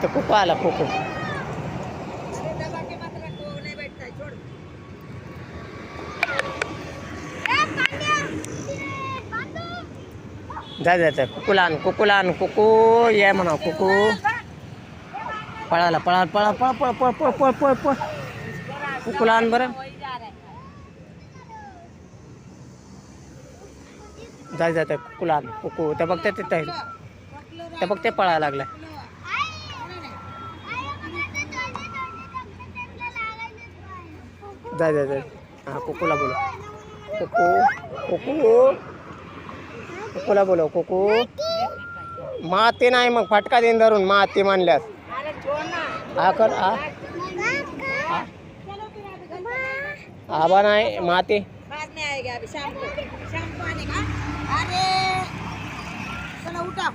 तो कुकू आला कुकू. जा जा कुकूला कुकू ये म्हणा कुकू. पळाला पळा पळा पळ पळ पळ पळ पळ पळ पळ. कुकूला आण बरं. जा जा त्या कुकूला आण कुकू. त्या बघते तिथे त्या बघते पळायला लागलाय. जा जा जा हा कुकूला बोलव. कुकू कुकू कुकूला बोलव कुकू. माती नाही मग फटका देईन धरून माती मानल्यास. हा कर आबा नाही माती. बाद में आएगा अभी शाम को आने का. अरे चलो उठा.